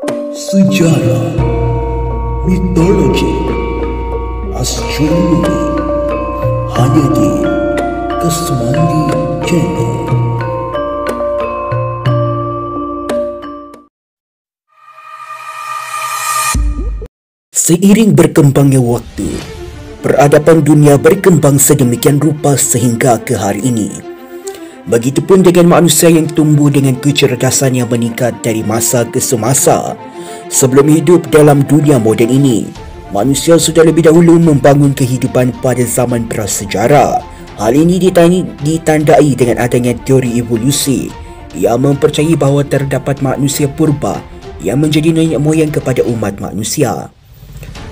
Sejarah, mitologi, astronomi, hanya di Kesmandi Channel. Seiring berkembangnya waktu, peradaban dunia berkembang sedemikian rupa sehingga ke hari ini. Begitupun dengan manusia yang tumbuh dengan kecerdasan yang meningkat dari masa ke semasa. Sebelum hidup dalam dunia moden ini, manusia sudah lebih dahulu membangun kehidupan pada zaman prasejarah. Hal ini ditandai dengan adanya teori evolusi yang mempercayai bahawa terdapat manusia purba yang menjadi nenek moyang kepada umat manusia.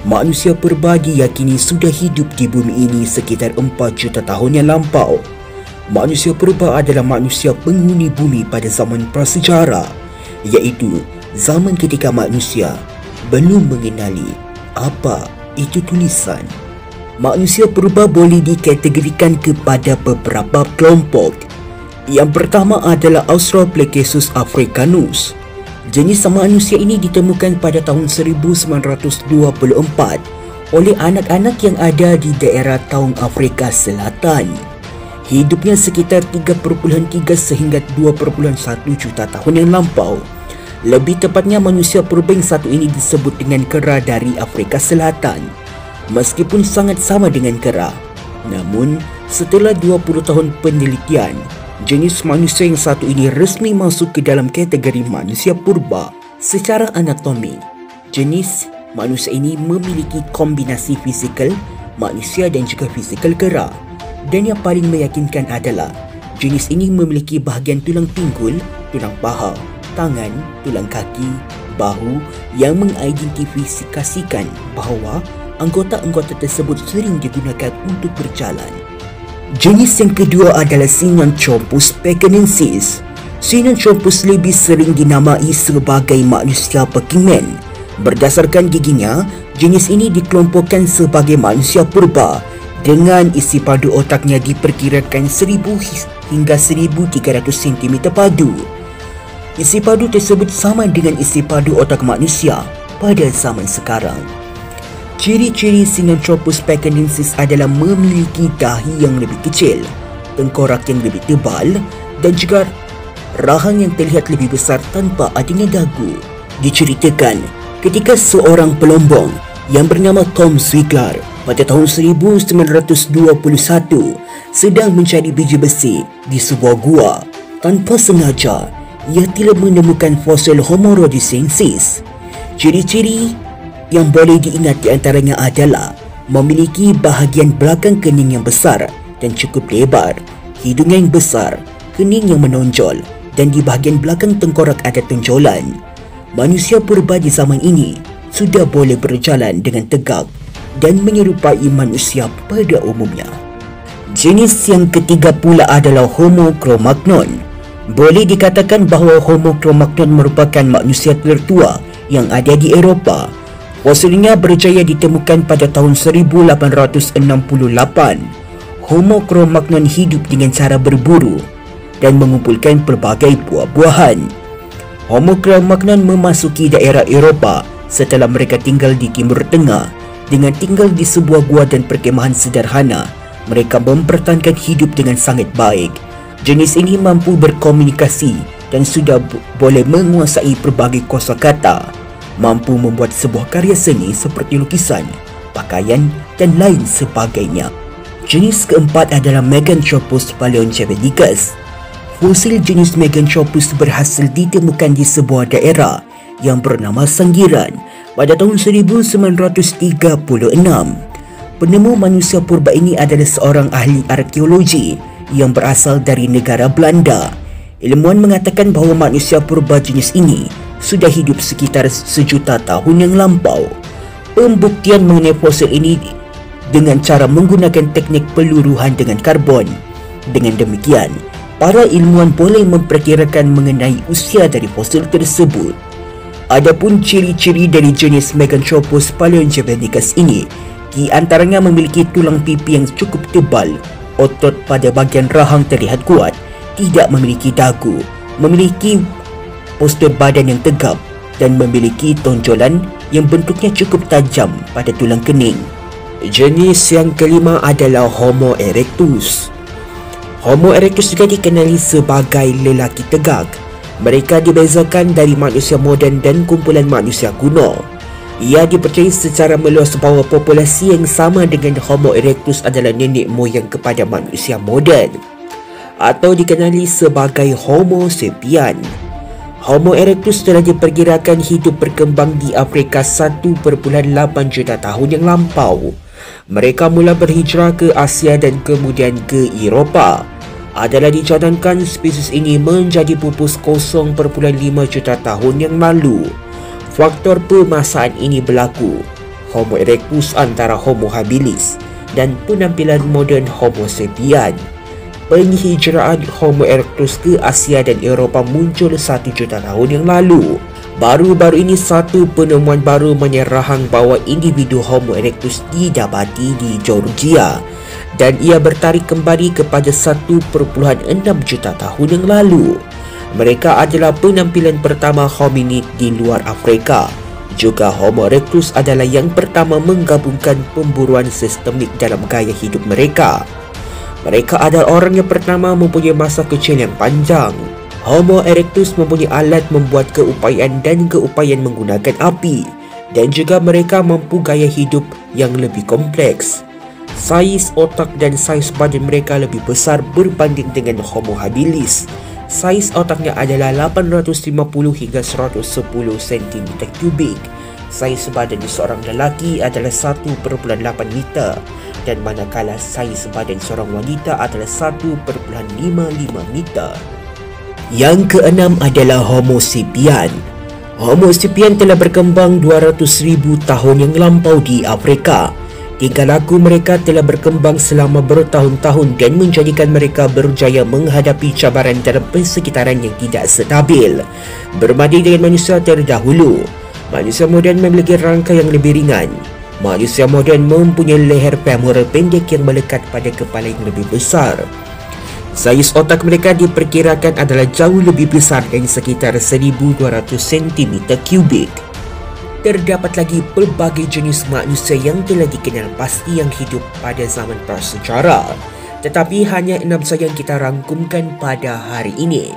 Manusia purba diyakini sudah hidup di bumi ini sekitar 4 juta tahun yang lampau. Manusia purba adalah manusia penghuni bumi pada zaman prasejarah, iaitu zaman ketika manusia belum mengenali apa itu tulisan. Manusia purba boleh dikategorikan kepada beberapa kelompok. Yang pertama adalah Australopithecus africanus. Jenis manusia ini ditemukan pada tahun 1924 oleh anak-anak yang ada di daerah Taung Afrika Selatan. Hidupnya sekitar 3.3 sehingga 2.1 juta tahun yang lampau. Lebih tepatnya, manusia purba yang satu ini disebut dengan kera dari Afrika Selatan. Meskipun sangat sama dengan kera, namun setelah 20 tahun penelitian, jenis manusia yang satu ini resmi masuk ke dalam kategori manusia purba. Secara anatomi, jenis manusia ini memiliki kombinasi fizikal manusia dan juga fizikal kera. Dan yang paling meyakinkan adalah jenis ini memiliki bahagian tulang pinggul, tulang paha, tangan, tulang kaki, bahu yang mengidentifikasikan bahawa anggota-anggota tersebut sering digunakan untuk berjalan. Jenis yang kedua adalah Sinanthropus pekinensis. Sinanthropus lebih sering dinamai sebagai manusia Peking-man. Berdasarkan giginya, jenis ini dikelompokkan sebagai manusia purba dengan isi padu otaknya diperkirakan 1000 hingga 1300 cm padu. Isi padu tersebut sama dengan isi padu otak manusia pada zaman sekarang. Ciri-ciri Sinanthropus pekinensis adalah memiliki dahi yang lebih kecil, tengkorak yang lebih tebal dan juga rahang yang terlihat lebih besar tanpa adanya dagu. Diceritakan ketika seorang pelombong yang bernama Tom Ziegler pada tahun 1921 sedang mencari biji besi di sebuah gua, tanpa sengaja ia telah menemukan fosil Homo rhodesiensis. Ciri-ciri yang boleh diingat di antaranya adalah memiliki bahagian belakang kening yang besar dan cukup lebar, hidung yang besar, kening yang menonjol, dan di bahagian belakang tengkorak ada tonjolan. Manusia purba di zaman ini sudah boleh berjalan dengan tegak dan menyerupai manusia pada umumnya. Jenis yang ketiga pula adalah Homo cro-magnon. Boleh dikatakan bahawa Homo cro-magnon merupakan manusia tertua yang ada di Eropah. Fosilnya berjaya ditemukan pada tahun 1868. Homo cro-magnon hidup dengan cara berburu dan mengumpulkan pelbagai buah-buahan. Homo cro-magnon memasuki daerah Eropah setelah mereka tinggal di Timur Tengah. Dengan tinggal di sebuah gua dan perkemahan sederhana, mereka mempertahankan hidup dengan sangat baik. Jenis ini mampu berkomunikasi dan sudah boleh menguasai pelbagai kosakata, mampu membuat sebuah karya seni seperti lukisan, pakaian dan lain sebagainya. Jenis keempat adalah Meganthropus paleogeneticus. Fosil jenis Meganthropus berhasil ditemukan di sebuah daerah yang bernama Sanggiran pada tahun 1936. Penemu manusia purba ini adalah seorang ahli arkeologi yang berasal dari negara Belanda. Ilmuwan mengatakan bahawa manusia purba jenis ini sudah hidup sekitar 1 juta tahun yang lampau. Pembuktian mengenai fosil ini dengan cara menggunakan teknik peluruhan dengan karbon. Dengan demikian, para ilmuwan boleh memperkirakan mengenai usia dari fosil tersebut. Adapun ciri-ciri dari jenis Meganthropus paleogeneticus ini, di antaranya memiliki tulang pipi yang cukup tebal, otot pada bahagian rahang terlihat kuat, tidak memiliki dagu, memiliki postur badan yang tegap, dan memiliki tonjolan yang bentuknya cukup tajam pada tulang kening. Jenis yang kelima adalah Homo erectus. Homo erectus juga dikenali sebagai lelaki tegak. Mereka dibezakan dari manusia moden dan kumpulan manusia kuno. Ia dipercayai secara meluas bahawa populasi yang sama dengan Homo erectus adalah nenek moyang kepada manusia moden, atau dikenali sebagai Homo sapien. Homo erectus telah diperkirakan hidup berkembang di Afrika 1.8 juta tahun yang lampau. Mereka mula berhijrah ke Asia dan kemudian ke Eropah. Adalah dicadangkan spesies ini menjadi pupus 0.5 juta tahun yang lalu. Faktor pemassaan ini berlaku Homo erectus antara Homo habilis dan penampilan moden Homo sapien. Penghijraan Homo erectus ke Asia dan Eropah muncul 1 juta tahun yang lalu. Baru-baru ini satu penemuan baru menyerahang bahawa individu Homo erectus didapati di Georgia dan ia bertarik kembali kepada 1.6 juta tahun yang lalu. Mereka adalah penampilan pertama hominid di luar Afrika. Juga Homo erectus adalah yang pertama menggabungkan pemburuan sistemik dalam gaya hidup mereka. Mereka adalah orang yang pertama mempunyai masa kecil yang panjang. Homo erectus mempunyai alat membuat keupayaan dan keupayaan menggunakan api, dan juga mereka mampu gaya hidup yang lebih kompleks. Saiz otak dan saiz badan mereka lebih besar berbanding dengan Homo habilis. Saiz otaknya adalah 850 hingga 110 cm3. Saiz badan seorang lelaki adalah 1.8 meter, dan manakala saiz badan seorang wanita adalah 1.55 meter. Yang keenam adalah Homo sapien. Homo sapien telah berkembang 200,000 tahun yang lampau di Afrika. Tingkah laku mereka telah berkembang selama bertahun-tahun dan menjadikan mereka berjaya menghadapi cabaran dalam persekitaran yang tidak stabil. Berbanding dengan manusia terdahulu, manusia moden memiliki rangka yang lebih ringan. Manusia moden mempunyai leher femoral pendek yang melekat pada kepala yang lebih besar. Saiz otak mereka diperkirakan adalah jauh lebih besar dari sekitar 1,200 cm3. Terdapat lagi pelbagai jenis manusia yang telah dikenal pasti yang hidup pada zaman prasejarah. Tetapi hanya 6 saja yang kita rangkumkan pada hari ini.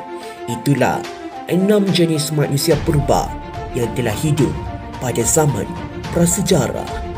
Itulah 6 jenis manusia purba yang telah hidup pada zaman prasejarah.